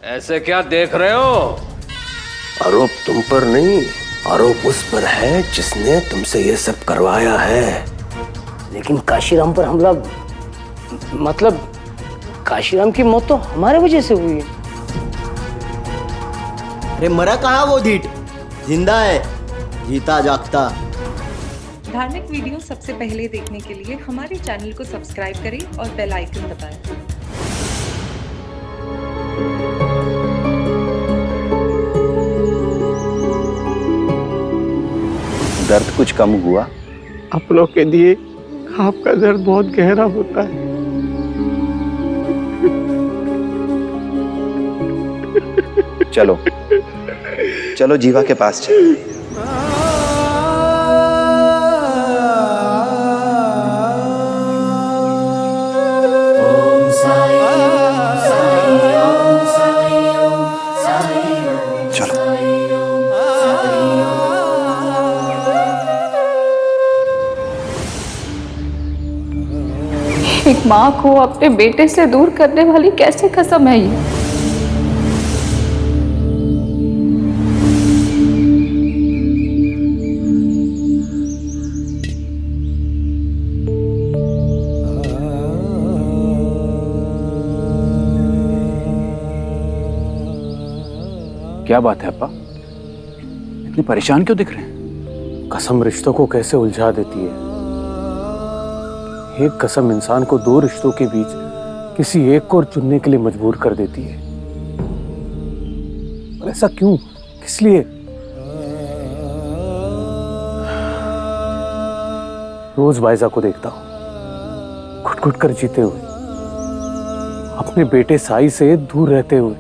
ऐसे क्या देख रहे हो? आरोप तुम पर नहीं, आरोप उस पर है जिसने तुमसे ये सब करवाया है। लेकिन काशीराम पर हमला, मतलब काशीराम की मौत तो हमारे वजह से हुई है। अरे मरा कहाँ वो ढीठ, जिंदा है, जीता जागता। धार्मिक वीडियो सबसे पहले देखने के लिए हमारे चैनल को सब्सक्राइब करें और बेल आइकन दबाएं। दर्द कुछ कम हुआ? अपनों के लिए आपका दर्द बहुत गहरा होता है। चलो चलो जीवा के पास चलो। एक माँ को अपने बेटे से दूर करने वाली कैसे कसम है ये? क्या बात है अप्पा, इतने परेशान क्यों दिख रहे हैं? कसम रिश्तों को कैसे उलझा देती है। एक कसम इंसान को दो रिश्तों के बीच किसी एक को चुनने के लिए मजबूर कर देती है। और ऐसा क्यों, किस लिए? रोज बायजा को देखता हूं घुट घुट कर जीते हुए, अपने बेटे साई से दूर रहते हुए।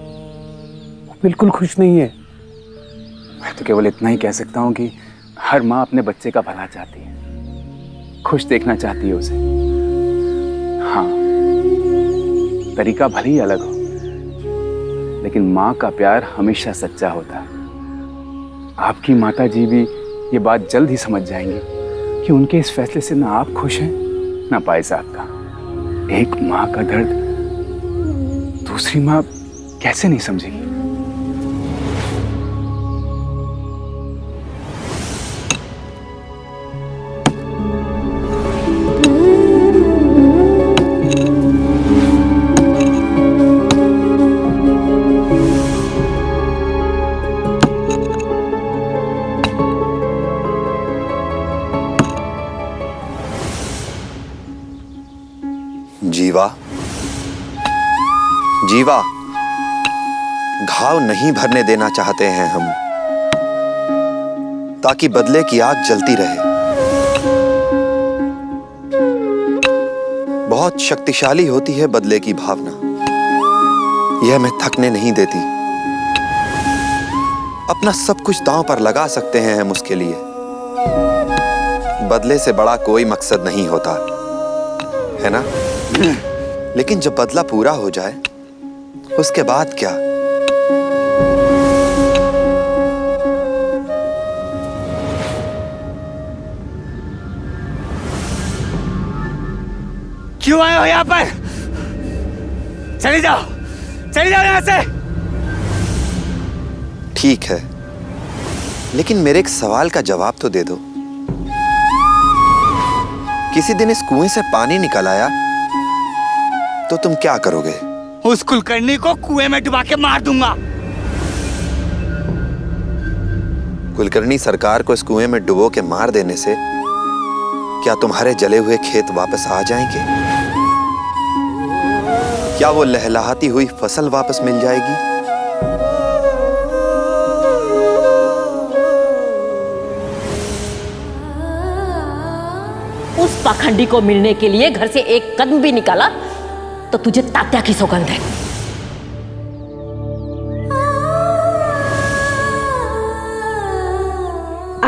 वो बिल्कुल खुश नहीं है। मैं तो केवल इतना ही कह सकता हूँ कि हर माँ अपने बच्चे का भला चाहती है, खुश देखना चाहती है उसे। हाँ, तरीका भले ही अलग हो, लेकिन माँ का प्यार हमेशा सच्चा होता है। आपकी माता जी भी ये बात जल्द ही समझ जाएंगी कि उनके इस फैसले से ना आप खुश हैं ना पाई साहब का। एक माँ का दर्द दूसरी माँ कैसे नहीं समझेगी? जीवा, जीवा, घाव नहीं भरने देना चाहते हैं हम, ताकि बदले की आग जलती रहे। बहुत शक्तिशाली होती है बदले की भावना, यह हमें थकने नहीं देती। अपना सब कुछ दांव पर लगा सकते हैं हम उसके लिए। बदले से बड़ा कोई मकसद नहीं होता, है ना? लेकिन जब बदला पूरा हो जाए, उसके बाद क्या? क्यों आए हो यहाँ पर? चले जाओ, चले जाओ यहाँ से। ठीक है, लेकिन मेरे एक सवाल का जवाब तो दे दो। किसी दिन इस कुएं से पानी निकल आया तो तुम क्या करोगे? उस कुलकर्णी को कुएं में डुबा के मार दूंगा। कुलकर्णी सरकार को इस कुएं में डुबो के मार देने से क्या तुम्हारे जले हुए खेत वापस आ जाएंगे? क्या वो लहलहाती हुई फसल वापस मिल जाएगी? उस पाखंडी को मिलने के लिए घर से एक कदम भी निकाला तो तुझे तात्या की सौगंध है।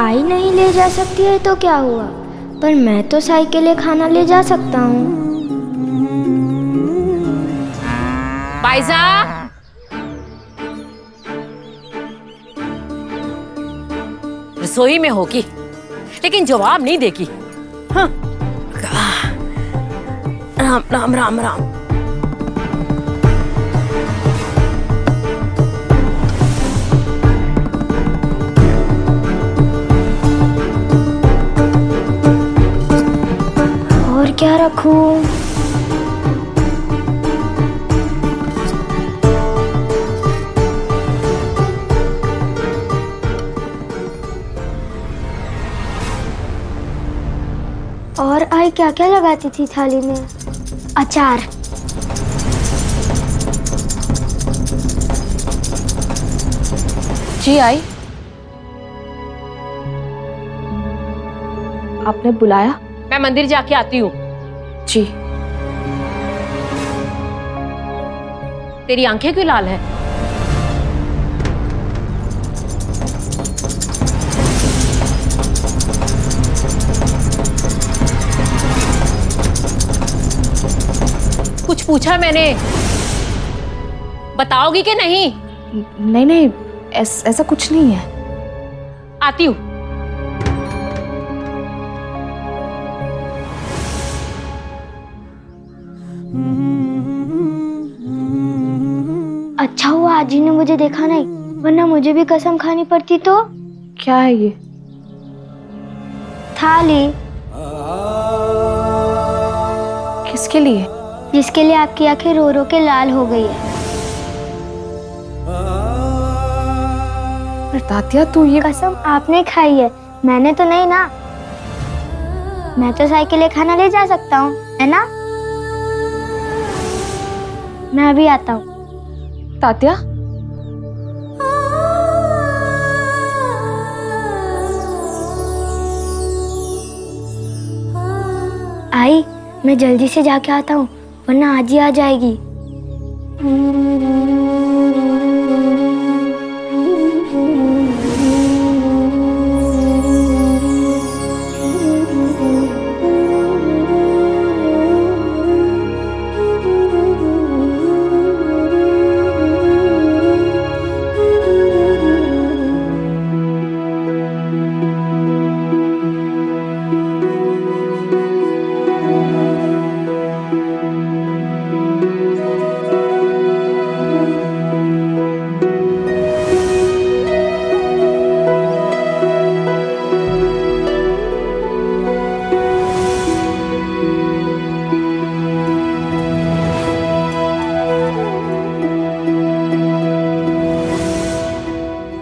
आई नहीं ले जा सकती है तो क्या हुआ, पर मैं तो साई के लिए खाना ले जा सकता हूँ। बाइजा, रसोई में होगी लेकिन जवाब नहीं देगी। हाँ। राम राम राम राम। क्या रखूं? और आई क्या क्या लगाती थी थाली में? अचार। जी आई, आपने बुलाया? मैं मंदिर जाके आती हूँ। जी। तेरी आंखें क्यों लाल है? कुछ पूछा मैंने, बताओगी कि नहीं? नहीं नहीं, ऐसा कुछ नहीं है। आती हूँ। अच्छा हुआ आज ही ने मुझे देखा नहीं, वरना मुझे भी कसम खानी पड़ती। तो क्या है ये? थाली। किसके लिए? जिसके लिए आपकी आंखें रो रो के लाल हो गई है। पर तात्या तू ये कसम आपने खाई है, मैंने तो नहीं ना। मैं तो साई के लिए खाना ले जा सकता हूँ, है ना? मैं अभी आता हूँ। तात्या, आई, मैं जल्दी से जाके आता हूँ, वरना आज ही आ जाएगी।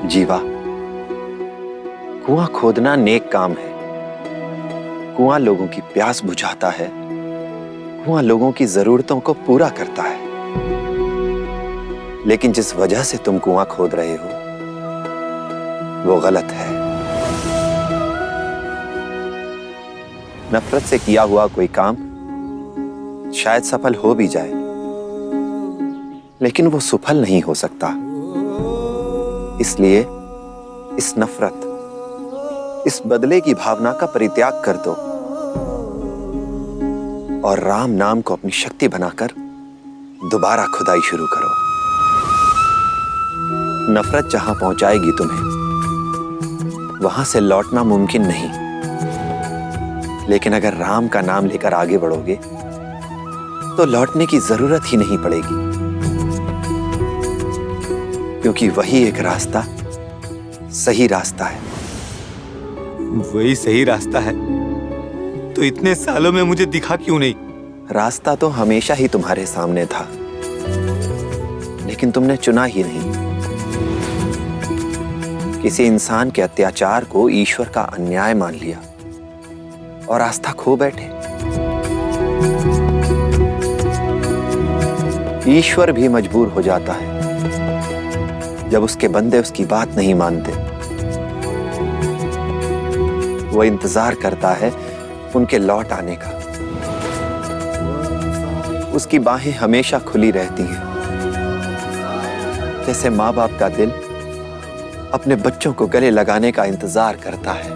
जीवा, कुआं खोदना नेक काम है। कुआं लोगों की प्यास बुझाता है, कुआं लोगों की जरूरतों को पूरा करता है। लेकिन जिस वजह से तुम कुआं खोद रहे हो वो गलत है। नफरत से किया हुआ कोई काम शायद सफल हो भी जाए, लेकिन वो सफल नहीं हो सकता। इसलिए इस नफरत, इस बदले की भावना का परित्याग कर दो और राम नाम को अपनी शक्ति बनाकर दोबारा खुदाई शुरू करो। नफरत जहां पहुंचाएगी तुम्हें, वहां से लौटना मुमकिन नहीं। लेकिन अगर राम का नाम लेकर आगे बढ़ोगे तो लौटने की जरूरत ही नहीं पड़ेगी, क्योंकि वही एक रास्ता सही रास्ता है। वही सही रास्ता है तो इतने सालों में मुझे दिखा क्यों नहीं? रास्ता तो हमेशा ही तुम्हारे सामने था, लेकिन तुमने चुना ही नहीं। किसी इंसान के अत्याचार को ईश्वर का अन्याय मान लिया और आस्था खो बैठे। ईश्वर भी मजबूर हो जाता है जब उसके बंदे उसकी बात नहीं मानते। वो इंतजार करता है उनके लौट आने का। उसकी बाहें हमेशा खुली रहती हैं, जैसे माँ बाप का दिल अपने बच्चों को गले लगाने का इंतजार करता है।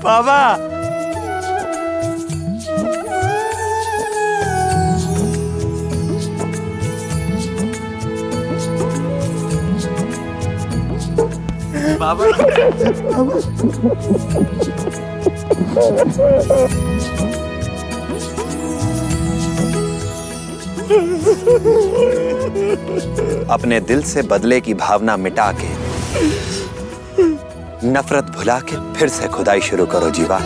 बाबा, बाबा, अपने दिल से बदले की भावना मिटा के, नफरत भुला के फिर से खुदाई शुरू करो जीवा।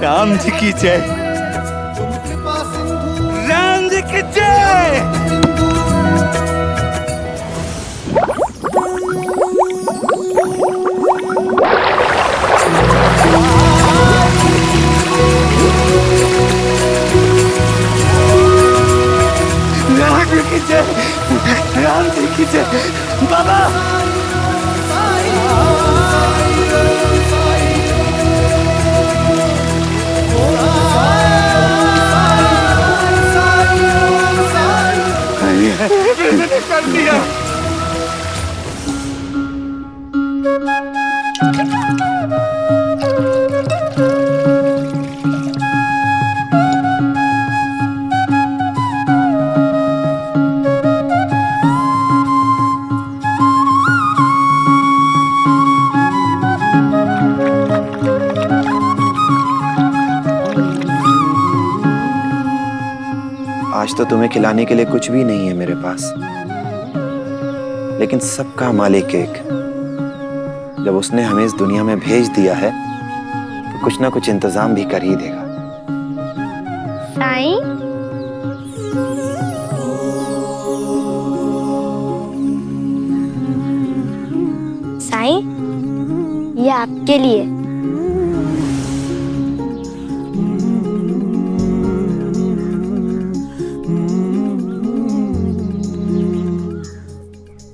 राम जी की जय, राम जी की जय। राम जी की जय, राम जी की जय। बाबा कर दिया। आज तो तुम्हें खिलाने के लिए कुछ भी नहीं है मेरे पास, लेकिन सबका मालिक एक, जब उसने हमें इस दुनिया में भेज दिया है तो कुछ ना कुछ इंतजाम भी कर ही देगा। साईं, साईं, ये आपके लिए।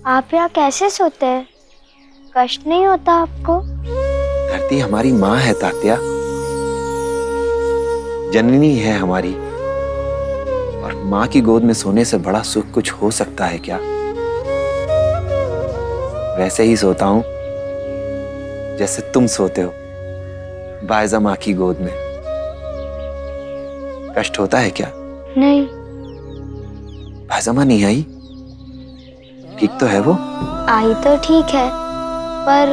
आप यहाँ कैसे सोते हैं? कष्ट नहीं होता आपको? धरती हमारी माँ है तात्या, जननी है हमारी, और माँ की गोद में सोने से बड़ा सुख कुछ हो सकता है क्या? वैसे ही सोता हूं जैसे तुम सोते हो बायजा माँ की गोद में। कष्ट होता है क्या? नहीं। बायजा माँ नहीं आई? ठीक तो है वो? आई तो ठीक है, पर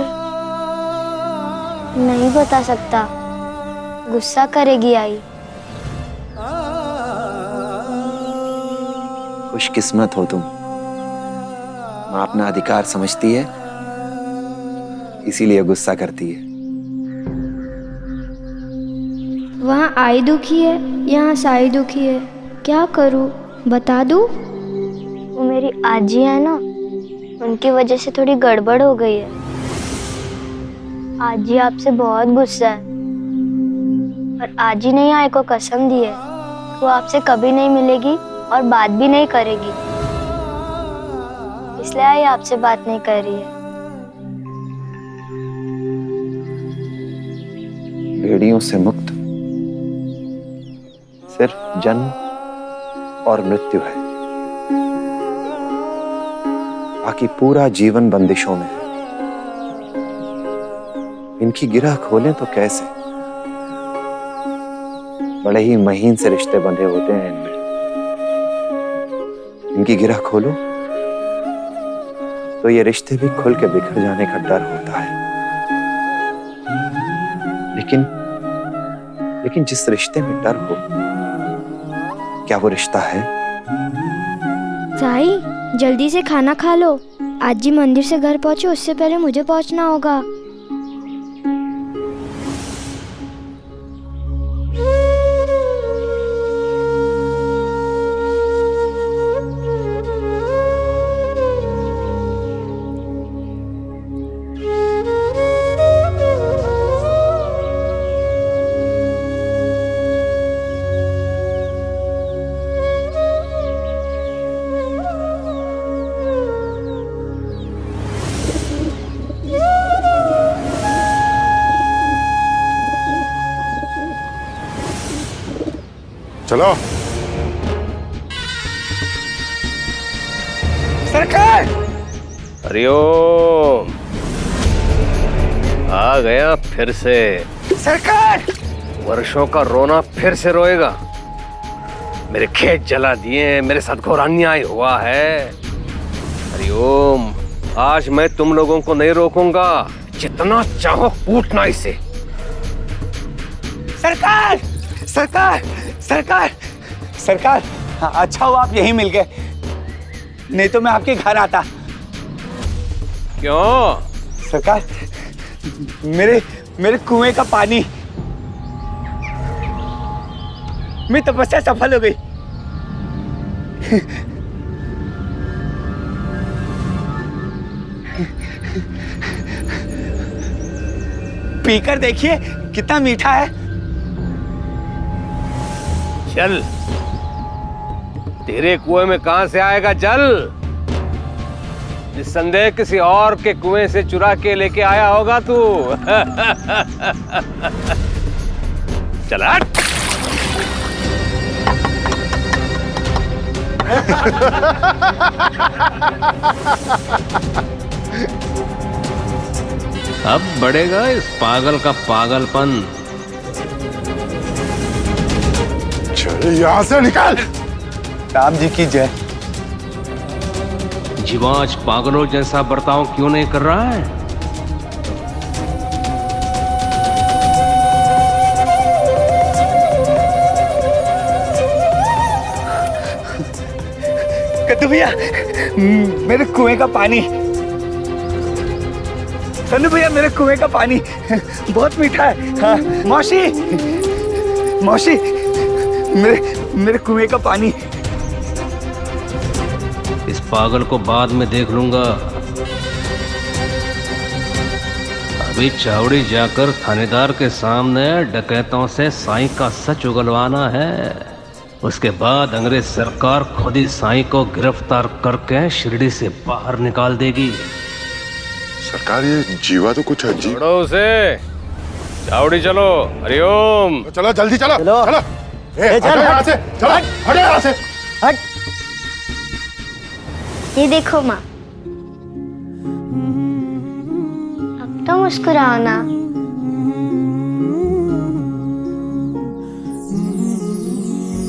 नहीं बता सकता, गुस्सा करेगी आई। खुशकिस्मत हो तुम, माँ अपना अधिकार समझती है, इसीलिए गुस्सा करती है। वहाँ आई दुखी है, यहाँ साई दुखी है, क्या करूँ बता दूँ? वो मेरी आजी है ना, उनकी वजह से थोड़ी गड़बड़ हो गई है। आजी आपसे बहुत गुस्सा है, और आजी ने आई को कसम दी है वो आपसे कभी नहीं मिलेगी और बात भी नहीं करेगी, इसलिए आई आपसे बात नहीं कर रही है। बेड़ियों से मुक्त सिर्फ जन्म और मृत्यु है, बाकी पूरा जीवन बंदिशों में है। इनकी गिरह खोलें तो कैसे? बड़े ही महीन से रिश्ते बंधे होते हैं इनमें। इनकी गिरह खोलो तो ये रिश्ते भी खुल के बिखर जाने का डर होता है। लेकिन जिस रिश्ते में डर हो, क्या वो रिश्ता है? साई, जल्दी से खाना खा लो, आजी मंदिर से घर पहुंचे उससे पहले मुझे पहुंचना होगा। चलो। सरकार! हरिओम, आ गया फिर से। सरकार! वर्षों का रोना फिर से रोएगा। मेरे खेत जला दिए, मेरे साथ घोर अन्याय हुआ है। हरिओम, आज मैं तुम लोगों को नहीं रोकूंगा, जितना चाहो कूटना इसे। सरकार, सरकार, सरकार, सरकार, हाँ, अच्छा हुआ आप यहीं मिल गए, नहीं तो मैं आपके घर आता। क्यों? सरकार, मेरे कुएं का पानी, मेरी तपस्या सफल हो गई। पीकर देखिए कितना मीठा है। चल, तेरे कुएं में कहां से आएगा जल? निस्संदेह किसी और के कुएं से चुरा के लेके आया होगा तू। चल हट। अब बढ़ेगा इस पागल का पागलपन। चल यहाँ से निकल। राम जी की जय। जीवांच पागलों जैसा बर्ताव क्यों नहीं कर रहा है? कद्दू भैया, मेरे कुएं का पानी। कन्नू भैया, मेरे कुएं का पानी बहुत मीठा है। हाँ, मौसी, मौसी, मेरे कुएं का पानी। इस पागल को बाद में देख लूंगा। अभी चावड़ी जाकर थानेदार के सामने डकैतों से साईं का सच उगलवाना है। उसके बाद अंग्रेज सरकार खुद ही साईं को गिरफ्तार करके शिरडी से बाहर निकाल देगी। सरकार, ये जीवा तो कुछ अजीब। छोड़ो उसे, चावड़ी चलो। हरिओम। चलो जल्दी चलो। चलो चल यहाँ से, चलो हटो यहाँ से। हट। ये देखो माँ, अब तो मुस्कुराओ ना।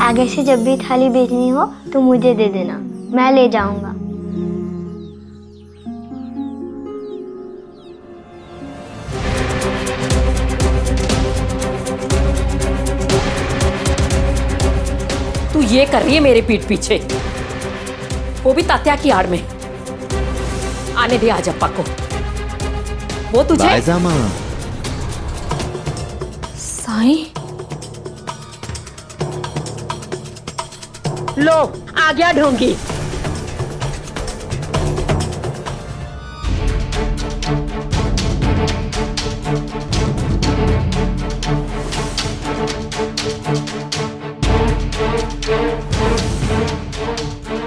आगे से जब भी थाली भेजनी हो तो मुझे दे देना, मैं ले जाऊंगा। तू ये कर रही है मेरे पीठ पीछे, वो भी तात्या की आड़ में। आने दे आज अप्पा को। वो तुझे साईं, लो आ गया ढोंगी।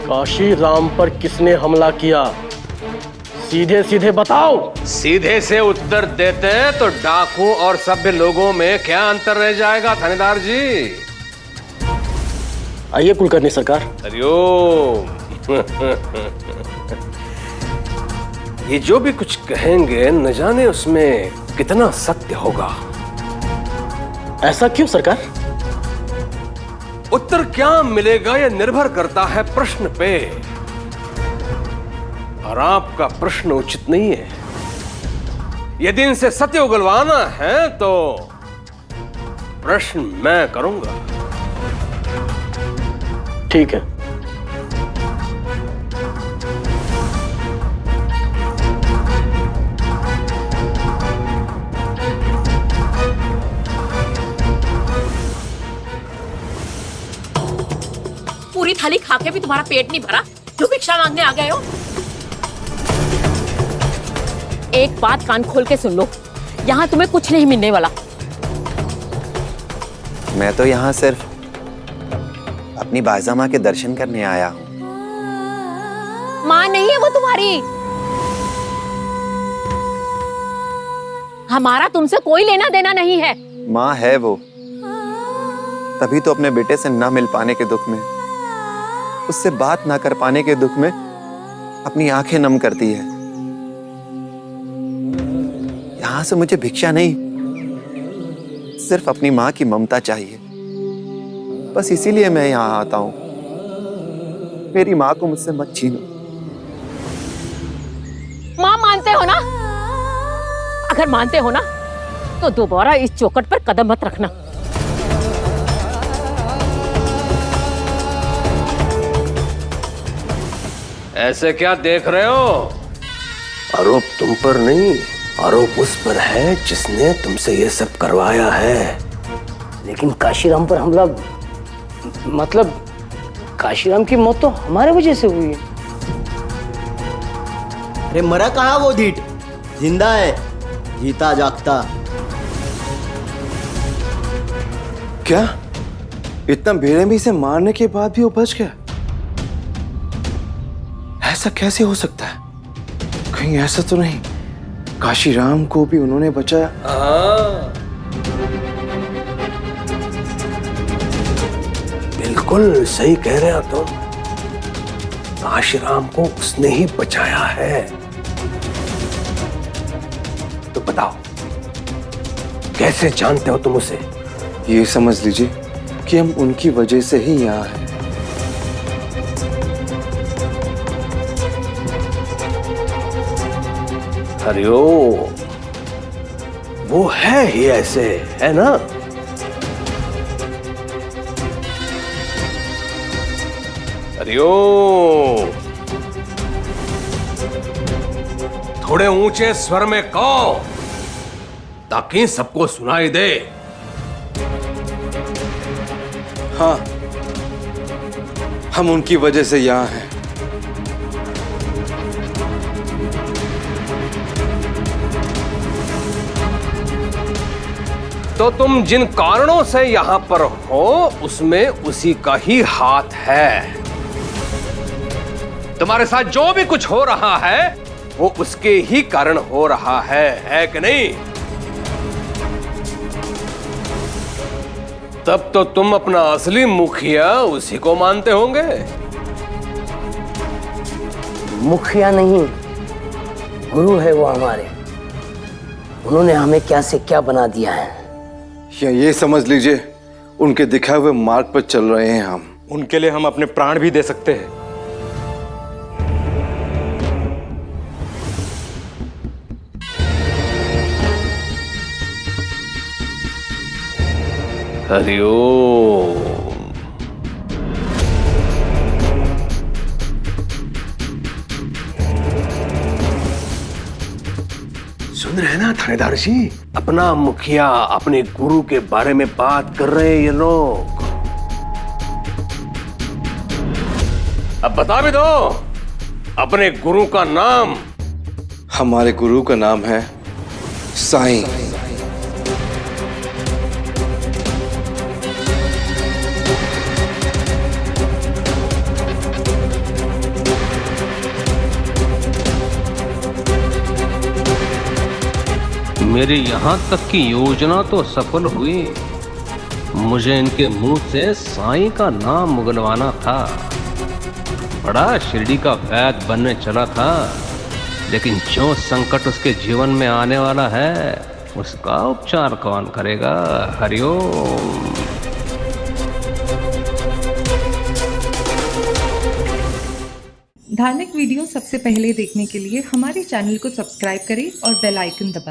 काशी राम पर किसने हमला किया? सीधे सीधे बताओ। सीधे से उत्तर देते तो डाकू और सभ्य लोगों में क्या अंतर रह जाएगा थानेदार जी? आइए कुलकर्णी सरकार। हरिओम। ये जो भी कुछ कहेंगे न जाने उसमें कितना सत्य होगा। ऐसा क्यों सरकार? उत्तर क्या मिलेगा यह निर्भर करता है प्रश्न पे, और आपका प्रश्न उचित नहीं है। यदि इनसे सत्य उगलवाना है तो प्रश्न मैं करूंगा। ठीक है। पूरी थाली खा के भी तुम्हारा पेट नहीं भरा, क्यों भिक्षा मांगने आ गए हो? एक बात कान खोल के सुन लो, यहाँ तुम्हें कुछ नहीं मिलने वाला। मैं तो यहाँ सिर्फ अपनी बायजा माँ के दर्शन करने आया हूँ। माँ नहीं है वो तुम्हारी। हमारा तुमसे कोई लेना देना नहीं है। माँ है वो, तभी तो अपने बेटे से ना मिल पाने के दुख में, उससे बात ना कर पाने के दुख में अपनी आंखें नम करती है। यहां से मुझे भिक्षा नहीं, सिर्फ अपनी माँ की ममता चाहिए। बस इसीलिए मैं यहां आता हूं। मेरी माँ को मुझसे मत छीनो। मानते हो ना? अगर मानते हो ना तो दोबारा इस चौखट पर कदम मत रखना। ऐसे क्या देख रहे हो? आरोप तुम पर नहीं, आरोप उस पर है जिसने तुमसे ये सब करवाया है। लेकिन काशीराम पर हमला, मतलब काशीराम की मौत तो हमारे वजह से हुई है। अरे मरा कहाँ वो ढीठ? जिंदा है, जीता जागता। क्या इतना बेरहमी से मारने के बाद भी वो बच गया? ऐसा कैसे हो सकता है? कहीं ऐसा तो नहीं काशीराम को भी उन्होंने बचाया? बिल्कुल सही कह रहे हो तुम। काशीराम को उसने ही बचाया है। तो बताओ कैसे जानते हो तुम उसे? ये समझ लीजिए कि हम उनकी वजह से ही यहाँ हैं। हरिओम, वो है ही ऐसे, है ना? हरिओम, थोड़े ऊंचे स्वर में कहो ताकि सबको सुनाई दे। हाँ, हम उनकी वजह से यहाँ हैं। तो तुम जिन कारणों से यहाँ पर हो उसमें उसी का ही हाथ है। तुम्हारे साथ जो भी कुछ हो रहा है वो उसके ही कारण हो रहा है कि नहीं? तब तो तुम अपना असली मुखिया उसी को मानते होंगे। मुखिया नहीं, गुरु है वो हमारे। उन्होंने हमें क्या से क्या बना दिया है। या ये समझ लीजिए उनके दिखाए हुए मार्ग पर चल रहे हैं हम। उनके लिए हम अपने प्राण भी दे सकते हैं। हरिओम। सुन रहे ना थानेदार जी? अपना मुखिया अपने गुरु के बारे में बात कर रहे हैं ये लोग। अब बता भी दो अपने गुरु का नाम। हमारे गुरु का नाम है साईं। मेरी यहां तक की योजना तो सफल हुई। मुझे इनके मुंह से साईं का नाम मुगलवाना था। बड़ा शिरडी का वैद बनने चला था, लेकिन जो संकट उसके जीवन में आने वाला है उसका उपचार कौन करेगा? हरिओम। धार्मिक वीडियो सबसे पहले देखने के लिए हमारे चैनल को सब्सक्राइब करें और बेल आइकन दबाएं।